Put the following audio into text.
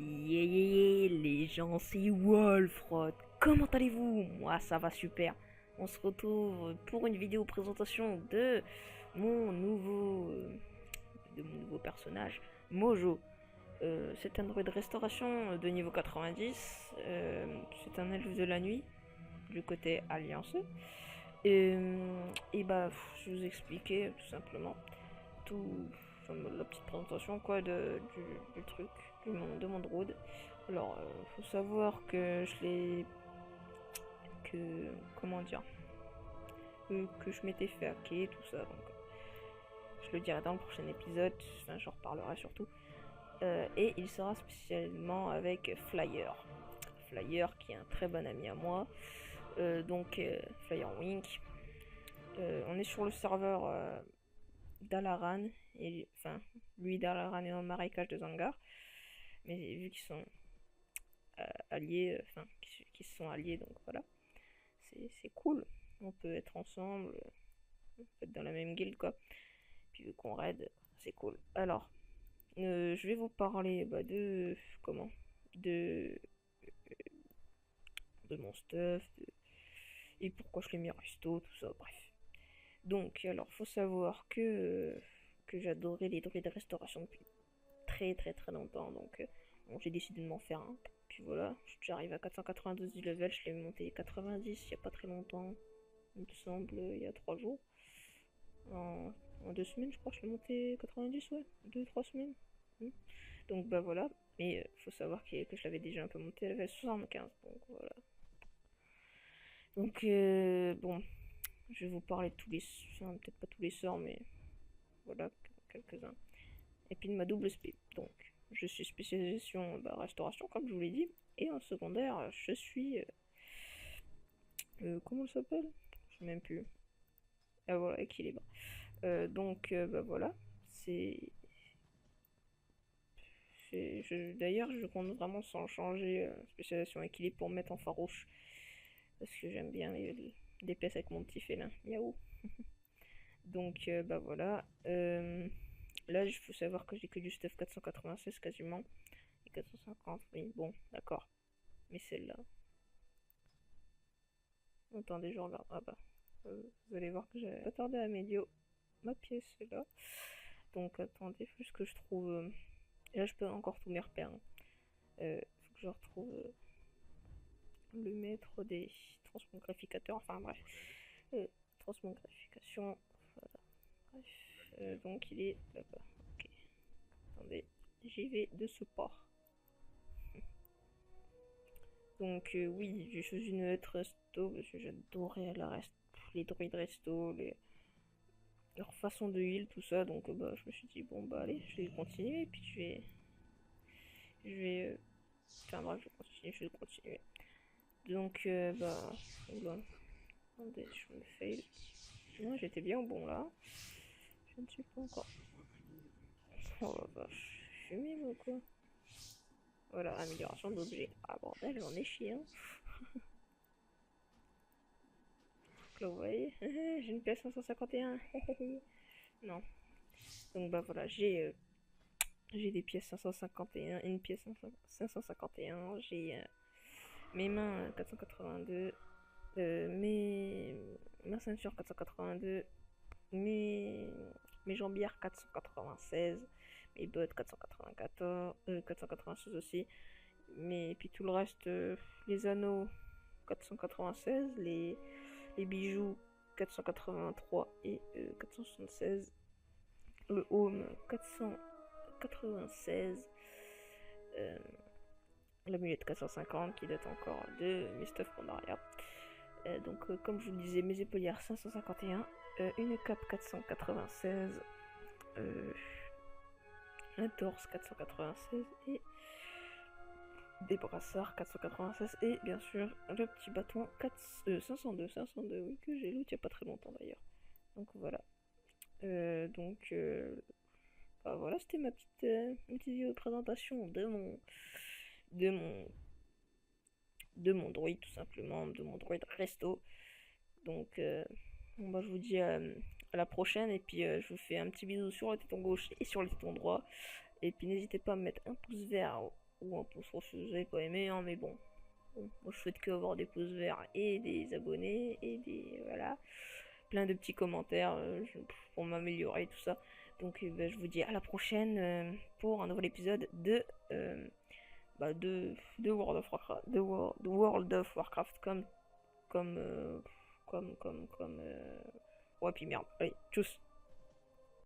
Les gens, c'est Wolfrod. Comment allez-vous? Moi, ça va super. On se retrouve pour une vidéo présentation mon nouveau, de mon nouveau personnage, Mojo. C'est un droïde de restauration de niveau 90. C'est un elfe de la nuit du côté Alliance. Et bah, je vais vous expliquer tout simplement tout, enfin, la petite présentation quoi du truc de mon droid. Alors, faut savoir que je l'ai comment dire que je m'étais fait hacker tout ça, donc je le dirai dans le prochain épisode. Enfin, j'en reparlerai surtout. Et il sera spécialement avec Flyer. Flyer qui est un très bon ami à moi. Flyer Wink. On est sur le serveur d'Alaran, et enfin lui d'Alaran est en marécage de Zangar, mais vu qu'ils sont alliés, enfin qu'ils se sont alliés, donc voilà, c'est cool, on peut être ensemble, on peut être dans la même guilde quoi, puis vu qu'on raid, c'est cool. Alors, je vais vous parler de comment de mon stuff, et pourquoi je l'ai mis resto, tout ça, bref. Donc, alors, faut savoir que j'adorais les druides de restauration depuis très très très longtemps. Donc, bon, j'ai décidé de m'en faire un. Puis voilà, j'arrive à 492 du level. Je l'ai monté 90 il n'y a pas très longtemps. Il me semble, il y a 3 jours. En 2 semaines, je crois que je l'ai monté 90, ouais. 2-3 semaines. Donc, bah voilà. Mais faut savoir que je l'avais déjà un peu monté à level 75. Donc, voilà. Donc, bon, je vais vous parler de tous les, enfin, peut-être pas tous les sorts, mais voilà, quelques-uns. Et puis de ma double spé. Donc, je suis spécialisation restauration, comme je vous l'ai dit. Et en secondaire, je suis. Comment ça s'appelle? Je sais même plus. Ah voilà, équilibre. Voilà. C'est. D'ailleurs, je compte vraiment sans changer spécialisation équilibre pour me mettre en farouche. Parce que j'aime bien les DPS avec mon petit félin. Miaou. Donc, voilà. Là, il faut savoir que j'ai que du stuff 496 quasiment. Et 450, oui, bon, d'accord. Mais celle-là. Attendez, je regarde. Ah bah. Vous allez voir que j'ai pas tardé à médio. Ma pièce est là. Donc, attendez, faut juste que je trouve. Et là, je peux encore tous mes repères. Hein. Faut que je retrouve le maître des transmogrificateurs. Enfin, bref. Transmogrification. Voilà. Bref. Donc, il est là-bas. Ok. Attendez, j'y vais de ce pas. Donc oui, j'ai choisi une autre resto parce que j'adorais les druides resto, leur façon de heal, tout ça. Donc je me suis dit bon bah allez, je vais continuer et puis enfin bref, je vais continuer. Donc oula, attendez, je me fail. Non, j'étais bien au bon là. Je ne suis pas encore. Oh la vache, je suis mime ou quoi? Voilà, amélioration d'objet. Ah bordel, j'en ai chié hein. Là, vous voyez, j'ai une pièce 551. Non. Donc bah voilà, j'ai des pièces 551, une pièce 551, j'ai mes mains 482, ma ceinture 482, mes jambières 496, mes bottes 494, 496 aussi, mais puis tout le reste, les anneaux 496, les bijoux 483 et 476, le home 496, l'amulette 450 qui date encore de mes stuff Pandaria. Comme je vous le disais, mes épaulières 551, une cape 496, un torse 496 et des brassards 496 et bien sûr le petit bâton 502, oui, que j'ai loot il n'y a pas très longtemps d'ailleurs. Donc voilà. Voilà, c'était ma petite vidéo de présentation de mon de mon droïde tout simplement, de mon droïde resto. Donc je vous dis à la prochaine et puis je vous fais un petit bisou sur le téton gauche et sur le téton droit. Et puis n'hésitez pas à me mettre un pouce vert ou un pouce rouge si vous n'avez pas aimé, hein, mais bon. Moi je souhaite que avoir des pouces verts et des abonnés et des voilà plein de petits commentaires pour m'améliorer tout ça. Donc je vous dis à la prochaine pour un nouvel épisode de World of Warcraft, de World of Warcraft comme ouais puis merde. Allez, tchuss.